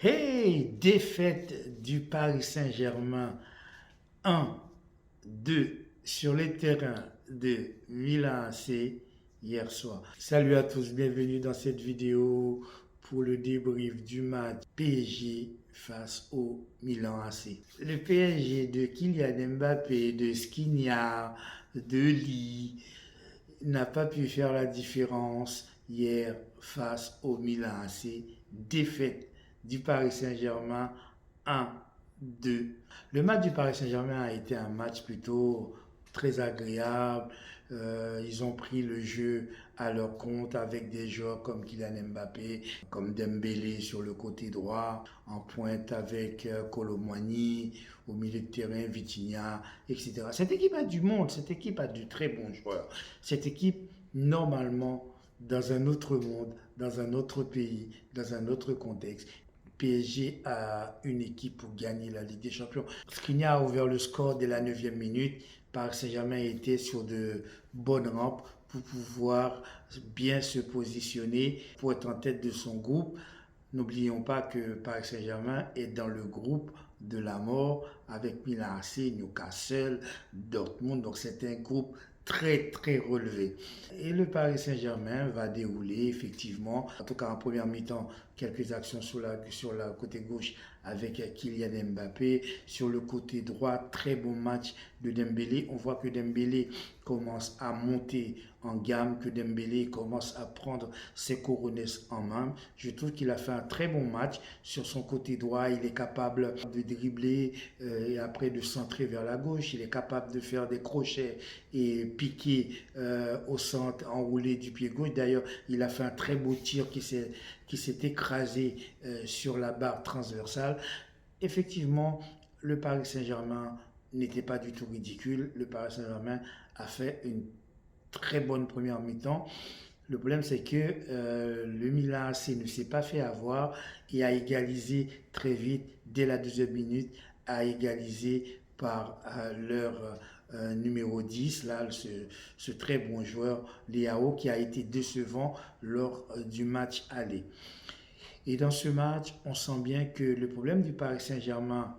Hey, défaite du Paris Saint-Germain 1-2 sur les terrains de Milan AC hier soir. Salut à tous, bienvenue dans cette vidéo pour le débrief du match PSG face au Milan AC. Le PSG de Kylian Mbappé, de Skriniar, de Lee n'a pas pu faire la différence hier face au Milan AC. Défaite du Paris Saint-Germain 1-2. Le match du Paris Saint-Germain a été un match plutôt très agréable. Ils ont pris le jeu à leur compte avec des joueurs comme Kylian Mbappé, comme Dembélé sur le côté droit, en pointe avec Kolo Muani, au milieu de terrain Vitinha, etc. Cette équipe a du monde, cette équipe a de très bons joueurs. Cette équipe, normalement, dans un autre monde, dans un autre pays, dans un autre contexte, PSG a une équipe pour gagner la Ligue des Champions. Skriniar a ouvert le score dès la 9e minute. Paris Saint-Germain était sur de bonnes rampes pour pouvoir bien se positionner, pour être en tête de son groupe. N'oublions pas que Paris Saint-Germain est dans le groupe de la mort avec Milan AC, Newcastle, Dortmund. Donc c'est un groupe très relevé. Et le Paris Saint-Germain va dérouler effectivement, en tout cas en première mi-temps, quelques actions sur la côté gauche avec Kylian Mbappé. Sur le côté droit, très bon match de Dembélé. On voit que Dembélé commence à monter en gamme, que Dembélé commence à prendre ses couronnes en main. Je trouve qu'il a fait un très bon match. Sur son côté droit, il est capable de dribbler et après de centrer vers la gauche. Il est capable de faire des crochets et piquer au centre, enroulé du pied gauche. D'ailleurs, il a fait un très beau tir qui s'est écrasé sur la barre transversale. Effectivement, le Paris Saint-Germain n'était pas du tout ridicule. Le Paris Saint-Germain a fait une très bonne première mi-temps. Le problème, c'est que le Milan AC ne s'est pas fait avoir et a égalisé très vite, dès la 2e minute, a égalisé par leur numéro 10, là, ce très bon joueur, Leao, qui a été décevant lors du match aller. Et dans ce match, on sent bien que le problème du Paris Saint-Germain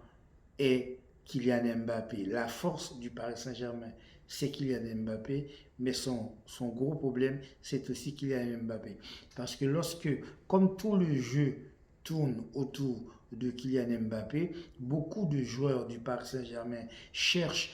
est Kylian Mbappé. La force du Paris Saint-Germain, c'est Kylian Mbappé, mais son gros problème, c'est aussi Kylian Mbappé. Parce que comme tout le jeu tourne autour de Kylian Mbappé, beaucoup de joueurs du Paris Saint-Germain cherchent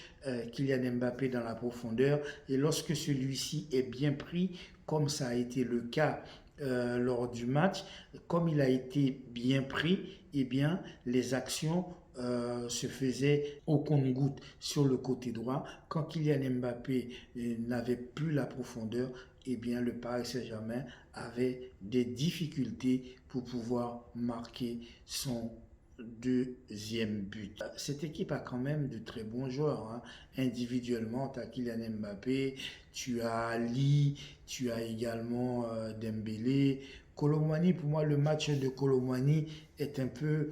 Kylian Mbappé dans la profondeur, et lorsque celui-ci est bien pris, comme ça a été le cas lors du match, comme il a été bien pris, eh bien, les actions se faisaient au compte-gouttes sur le côté droit. Quand Kylian Mbappé n'avait plus la profondeur, eh bien, le Paris Saint-Germain avait des difficultés pour pouvoir marquer son deuxième but. Cette équipe a quand même de très bons joueurs. Hein. Individuellement, tu as Kylian Mbappé, tu as Lee, tu as également Dembélé. Kolo Muani, pour moi, le match de Kolo Muani est un peu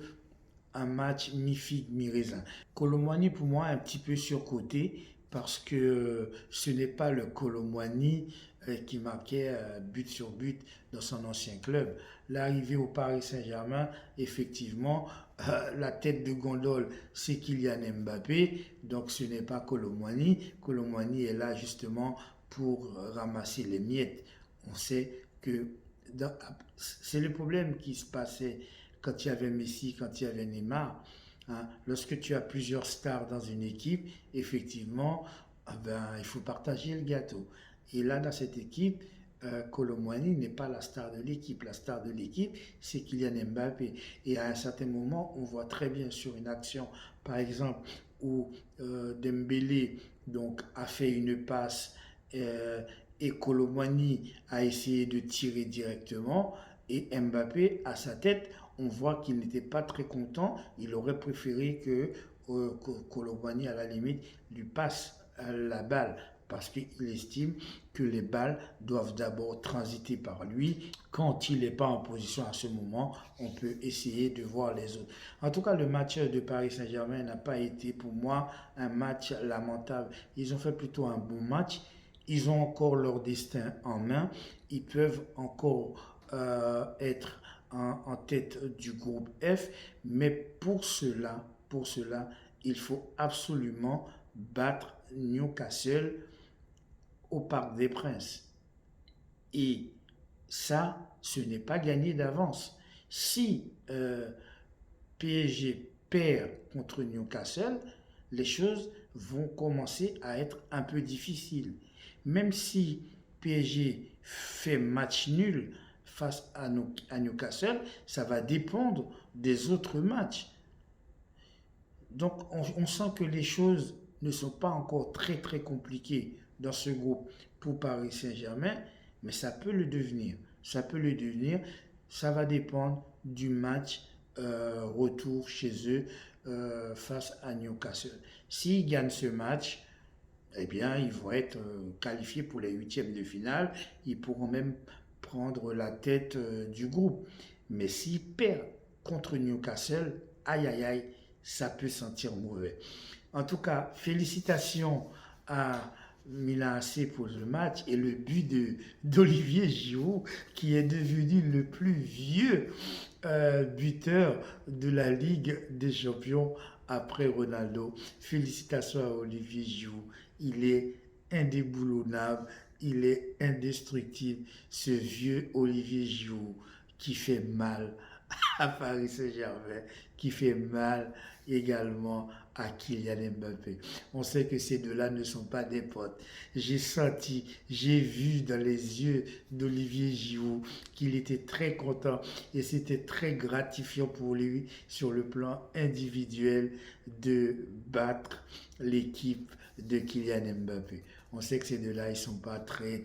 un match mi-figue, mi-raisin. Kolo Muani, pour moi, est un petit peu surcoté parce que ce n'est pas le Kolo Muani qui marquait but sur but dans son ancien club. L'arrivée au Paris Saint-Germain, effectivement, la tête de gondole, c'est Kylian Mbappé, donc ce n'est pas Kolo Muani. Kolo Muani est là justement pour ramasser les miettes. On sait que c'est le problème qui se passait quand il y avait Messi, quand il y avait Neymar. Hein. Lorsque tu as plusieurs stars dans une équipe, effectivement, il faut partager le gâteau. Et là, dans cette équipe, Kolo Muani n'est pas la star de l'équipe. La star de l'équipe, c'est Kylian Mbappé. Et à un certain moment, on voit très bien sur une action, par exemple, où Dembélé donc, a fait une passe et Kolo Muani a essayé de tirer directement. Et Mbappé, à sa tête, on voit qu'il n'était pas très content. Il aurait préféré que Kolo Muani, à la limite, lui passe la balle parce qu'il estime que les balles doivent d'abord transiter par lui. Quand il n'est pas en position à ce moment, on peut essayer de voir les autres. En tout cas, le match de Paris Saint-Germain n'a pas été pour moi un match lamentable. Ils ont fait plutôt un bon match. Ils ont encore leur destin en main. Ils peuvent encore être en tête du groupe F. Mais pour cela, il faut absolument battre Newcastle au Parc des Princes. Et ça, ce n'est pas gagné d'avance. Si PSG perd contre Newcastle, les choses vont commencer à être un peu difficiles. Même si PSG fait match nul face à Newcastle, ça va dépendre des autres matchs. Donc on sent que les choses ne sont pas encore très très compliquées dans ce groupe pour Paris Saint-Germain, mais ça peut le devenir. Ça peut le devenir. Ça va dépendre du match retour chez eux face à Newcastle. S'ils gagnent ce match, eh bien, ils vont être qualifiés pour les huitièmes de finale. Ils pourront même prendre la tête du groupe. Mais s'ils perdent contre Newcastle, aïe aïe aïe, ça peut sentir mauvais. En tout cas, félicitations à Milan AC pour le match et le but d'Olivier Giroud, qui est devenu le plus vieux buteur de la Ligue des Champions après Ronaldo. Félicitations à Olivier Giroud. Il est indéboulonnable, il est indestructible, ce vieux Olivier Giroud qui fait mal à Paris Saint-Germain, qui fait mal également à Kylian Mbappé. On sait que ces deux-là ne sont pas des potes. J'ai senti, j'ai vu dans les yeux d'Olivier Giroud qu'il était très content et c'était très gratifiant pour lui sur le plan individuel de battre l'équipe de Kylian Mbappé. On sait que ces deux-là, ils ne sont pas très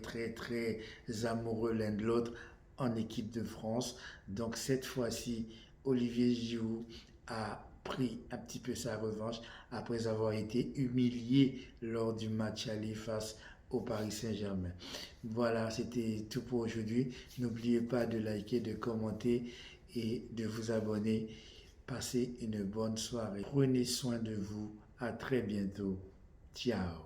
amoureux l'un de l'autre en équipe de France. Donc cette fois-ci, Olivier Giroud a pris un petit peu sa revanche après avoir été humilié lors du match aller face au Paris Saint-Germain. Voilà, c'était tout pour aujourd'hui. N'oubliez pas de liker, de commenter et de vous abonner. Passez une bonne soirée. Prenez soin de vous. À très bientôt. Ciao.